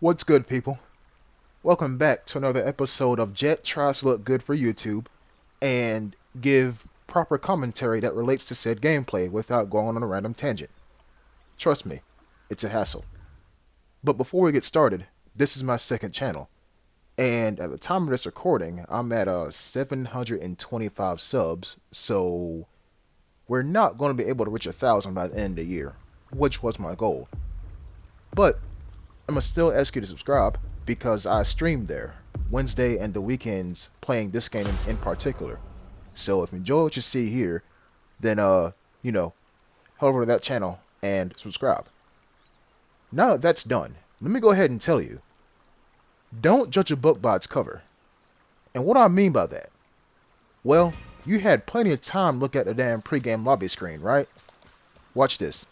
What's good, people? Welcome back to another episode of Jet Tries to Look Good for YouTube and give proper commentary that relates to said gameplay without going on a random tangent. Trust me, it's a hassle. But before we get started, this is my second channel, and at the time of this recording, I'm at 725 subs, so we're not going to be able to reach 1,000 by the end of the year, which was my goal. But I'm gonna still ask you to subscribe because I stream there Wednesday and the weekends playing this game in particular. So if you enjoy what you see here, then head over to that channel and subscribe. Now that that's done, let me go ahead and tell you, don't judge a book by its cover. And what do I mean by that? Well, you had plenty of time to look at the damn pregame lobby screen, right? Watch this.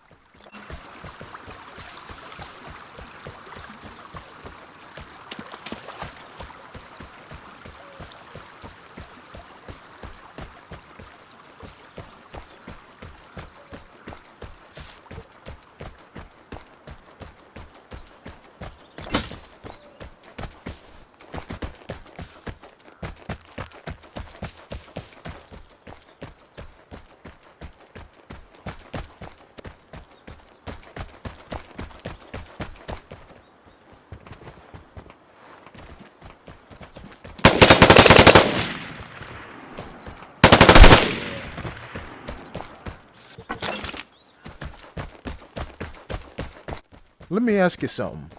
Let me ask you something.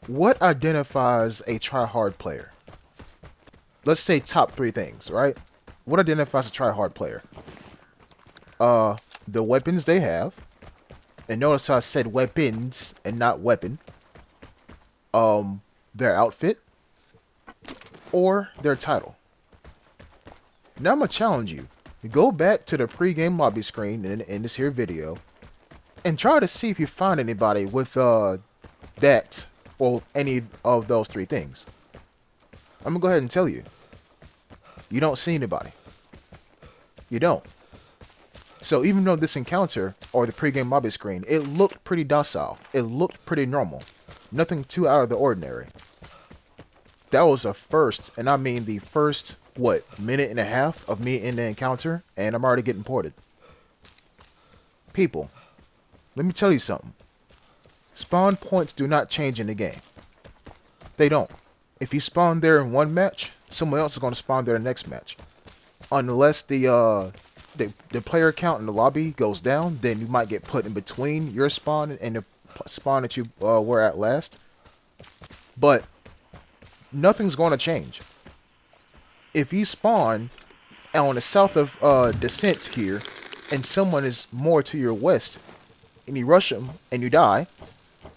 What identifies a try-hard player? Let's say top three things, right? What identifies a try-hard player? The weapons they have. And notice how I said weapons and not weapon. Their outfit. Or their title. Now I'm going to challenge you. Go back to the pregame lobby screen in this here video. And try to see if you find anybody with that or any of those three things. I'm going to go ahead and tell you. You don't see anybody. You don't. So even though this encounter, or the pregame lobby screen, it looked pretty docile. It looked pretty normal. Nothing too out of the ordinary. That was a first, and I mean the first, minute and a half of me in the encounter, and I'm already getting ported. People, let me tell you something. Spawn points do not change in the game. They don't. If you spawn there in one match, someone else is going to spawn there the next match. Unless the player count in the lobby goes down, then you might get put in between your spawn and the spawn that you were at last. But nothing's going to change. If you spawn on the south of Descent here, and someone is more to your west, and you rush them and you die,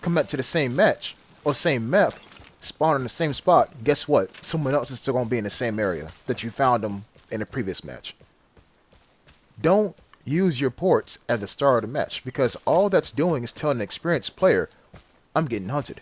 come back to the same match or same map, spawn in the same spot, guess what? Someone else is still going to be in the same area that you found them in the previous match. Don't use your ports at the start of the match, because all that's doing is telling an experienced player, I'm getting hunted.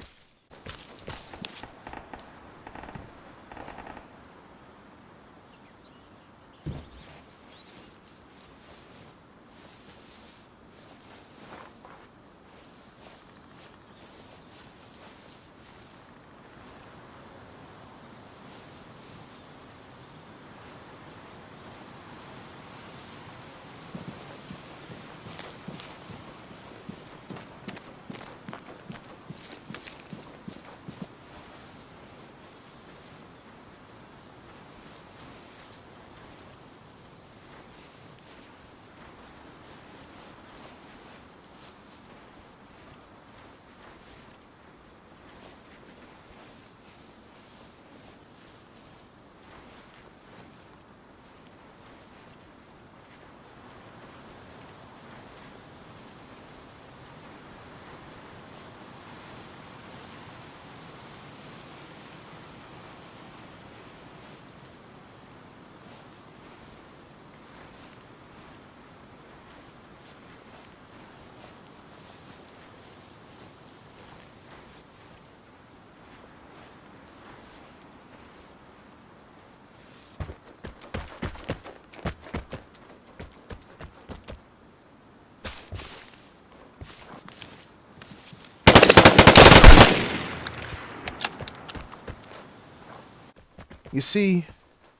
You see,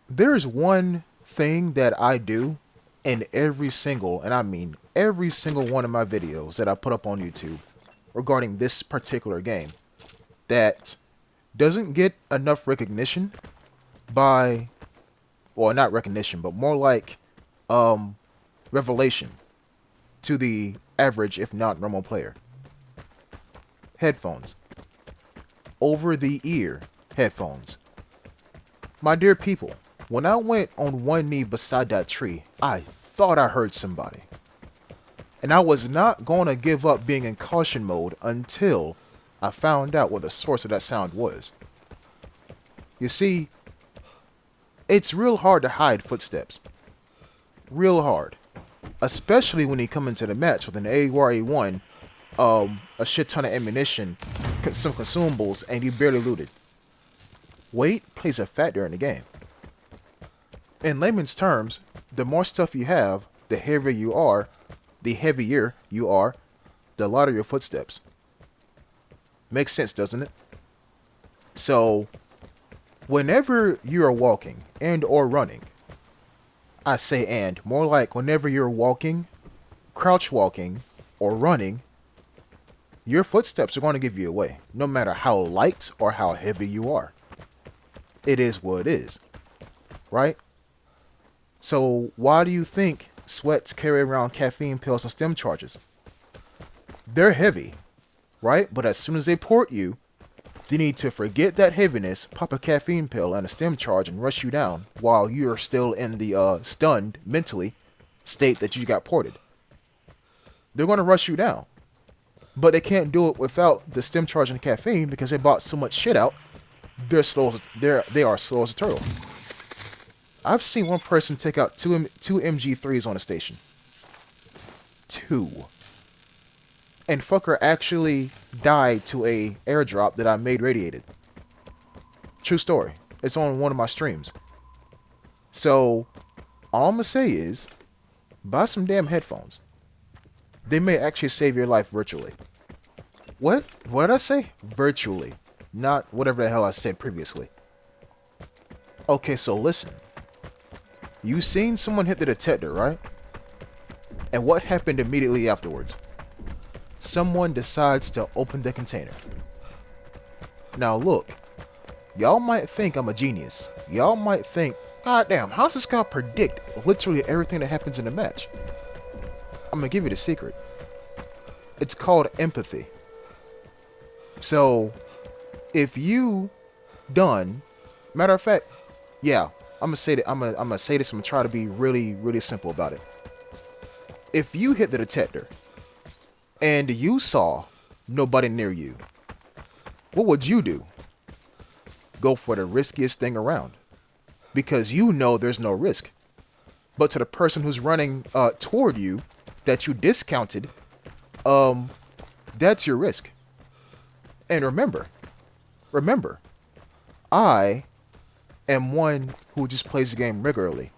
there's one thing that I do in every single, and I mean every single one of my videos that I put up on YouTube regarding this particular game that doesn't get enough recognition by, well, not recognition, but more like um, revelation to the average, if not normal player. Headphones. Over the ear headphones. My dear people, when I went on one knee beside that tree, I thought I heard somebody. And I was not going to give up being in caution mode until I found out what the source of that sound was. You see, it's real hard to hide footsteps. Real hard. Especially when you come into the match with an AUR-A1, a shit ton of ammunition, some consumables, and you barely looted. Weight plays a factor in the game. In layman's terms, the more stuff you have, the heavier you are, the lighter your footsteps. Makes sense, doesn't it? So, whenever you are walking and or running, I say and, more like whenever you're walking, crouch walking, or running, your footsteps are going to give you away, no matter how light or how heavy you are. It is what it is, right? So why do you think sweats carry around caffeine pills and stim charges? They're heavy, right? But as soon as they port you, they need to forget that heaviness, pop a caffeine pill and a stim charge and rush you down while you're still in the stunned, mentally, state that you got ported. They're going to rush you down. But they can't do it without the stim charge and caffeine because they bought so much shit out. They are slow as a turtle. I've seen one person take out two MG3s on a station. 2. And fucker actually died to a airdrop that I made radiated. True story. It's on one of my streams. So, all I'm gonna say is, buy some damn headphones. They may actually save your life virtually. What? What did I say? Virtually. Not whatever the hell I said previously. Okay, so listen. You seen someone hit the detector, right? And what happened immediately afterwards? Someone decides to open the container. Now look, y'all might think I'm a genius. Y'all might think, God damn, how does this guy predict literally everything that happens in a match? I'm gonna give you the secret. It's called empathy. So, if you done, matter of fact, yeah, I'm gonna say that I'm gonna say this. I'm gonna try to be really, really simple about it. If you hit the detector and you saw nobody near you, what would you do? Go for the riskiest thing around, because you know there's no risk. But to the person who's running toward you that you discounted, that's your risk. And remember, I am one who just plays the game regularly,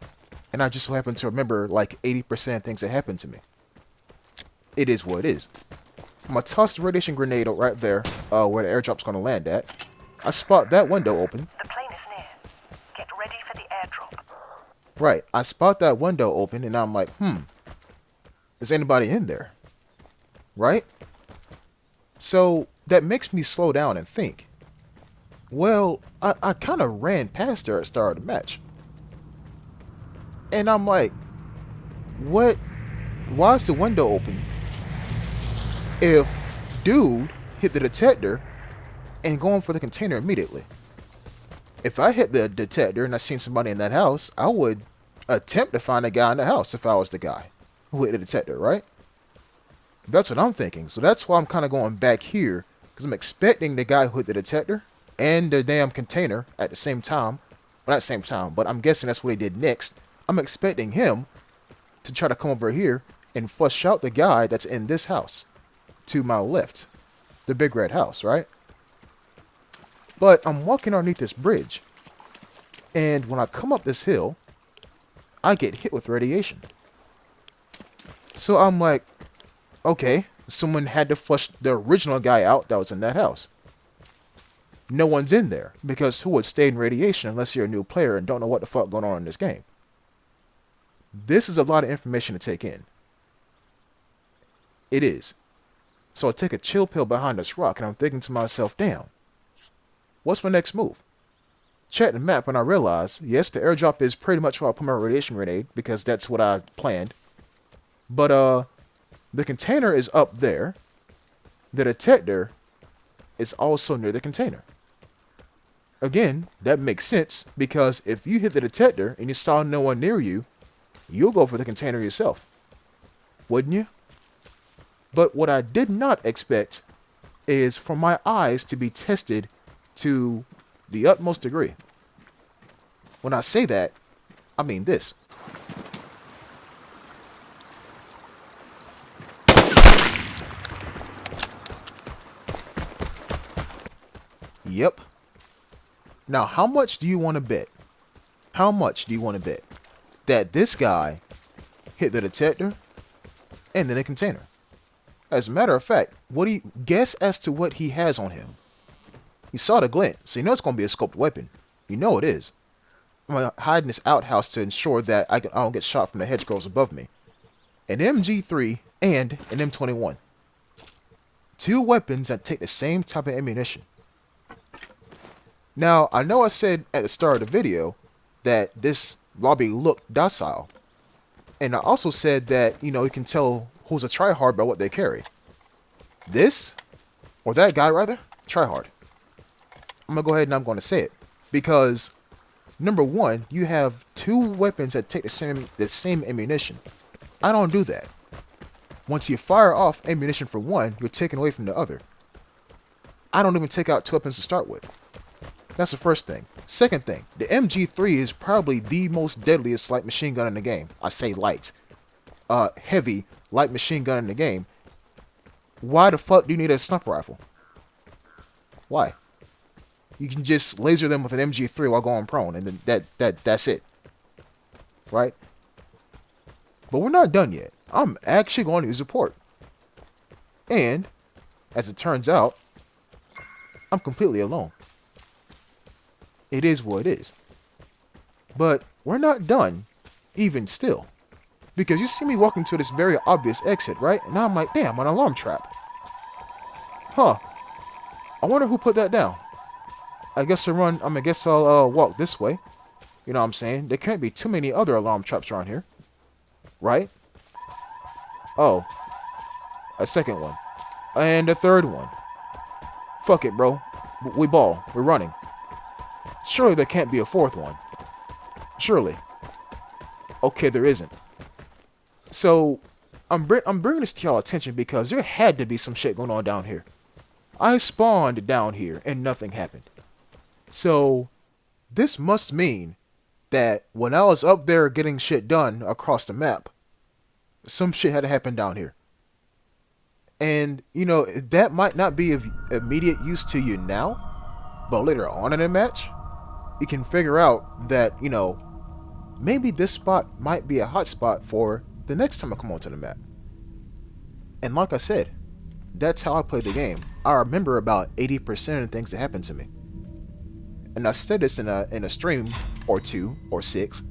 and I just so happen to remember like 80% of things that happen to me. It is what it is. I'm gonna toss the radiation grenade right there, where the airdrop's gonna land at. I spot that window open. The plane is near. Get ready for the airdrop. Right, I spot that window open, and I'm like, is anybody in there? Right? So that makes me slow down and think. Well, I kind of ran past her at the start of the match. And I'm like, what? Why is the window open? If dude hit the detector and going for the container immediately. If I hit the detector and I seen somebody in that house, I would attempt to find a guy in the house if I was the guy who hit the detector, right? That's what I'm thinking. So that's why I'm kind of going back here, because I'm expecting the guy who hit the detector and the damn container at the same time. Well, not same time, but I'm guessing that's what he did next. I'm expecting him to try to come over here and flush out the guy that's in this house to my left. The big red house, right? But I'm walking underneath this bridge, and when I come up this hill, I get hit with radiation. So I'm like, okay, someone had to flush the original guy out that was in that house. No one's in there, because who would stay in radiation unless you're a new player and don't know what the fuck going on in this game? This is a lot of information to take in. It is. So I take a chill pill behind this rock and I'm thinking to myself, damn, what's my next move? Check the map and I realize, yes, the airdrop is pretty much where I put my radiation grenade because that's what I planned. But the container is up there. The detector is also near the container. Again, that makes sense because if you hit the detector and you saw no one near you, you'll go for the container yourself. Wouldn't you? But what I did not expect is for my eyes to be tested to the utmost degree. When I say that, I mean this. Yep. Now, how much do you want to bet? How much do you want to bet that this guy hit the detector and then a container? As a matter of fact, what do you guess as to what he has on him? You saw the glint, so you know it's going to be a scoped weapon. You know it is. I'm going to hide in this outhouse to ensure that I don't get shot from the hedgerows above me. An MG3 and an M21. Two weapons that take the same type of ammunition. Now, I know I said at the start of the video that this lobby looked docile. And I also said that, you can tell who's a tryhard by what they carry. This, or that guy rather, tryhard. I'm going to go ahead and I'm going to say it. Because, number one, you have two weapons that take the same ammunition. I don't do that. Once you fire off ammunition for one, you're taking away from the other. I don't even take out two weapons to start with. That's the first thing. Second thing, the MG3 is probably the most deadliest light machine gun in the game. I say light. Heavy light machine gun in the game. Why the fuck do you need a sniper rifle? Why? You can just laser them with an MG3 while going prone, and then that's it. Right? But we're not done yet. I'm actually going to use a port. And, as it turns out, I'm completely alone. It is what it is. But we're not done, even still. Because you see me walking to this very obvious exit, right? And now I'm like, damn, an alarm trap. Huh. I wonder who put that down. I guess I'll walk this way. You know what I'm saying? There can't be too many other alarm traps around here. Right? Oh. A second one. And a third one. Fuck it, bro. We ball. We're running. Surely there can't be a fourth one. Surely. Okay, there isn't. So, I'm bringing this to y'all attention because there had to be some shit going on down here. I spawned down here and nothing happened. So, this must mean that when I was up there getting shit done across the map, some shit had to happen down here. And, that might not be of immediate use to you now, but later on in a match, you can figure out that, maybe this spot might be a hot spot for the next time I come onto the map. And like I said, that's how I play the game. I remember about 80% of the things that happened to me. And I said this in a stream or 2 or 6.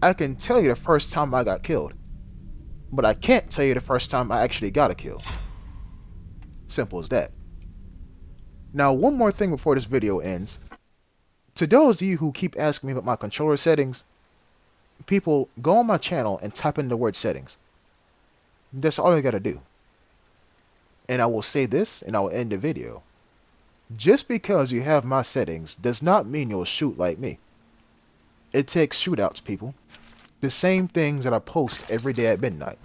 I can tell you the first time I got killed, but I can't tell you the first time I actually got a kill. Simple as that. Now, one more thing before this video ends. To those of you who keep asking me about my controller settings, people, go on my channel and type in the word settings. That's all you gotta do. And I will say this, and I will end the video. Just because you have my settings does not mean you'll shoot like me. It takes shootouts, people. The same things that I post every day at midnight.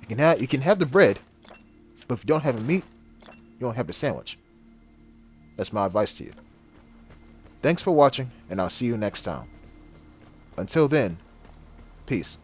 You can have the bread, but if you don't have the meat, you don't have the sandwich. That's my advice to you. Thanks for watching, and I'll see you next time. Until then, peace.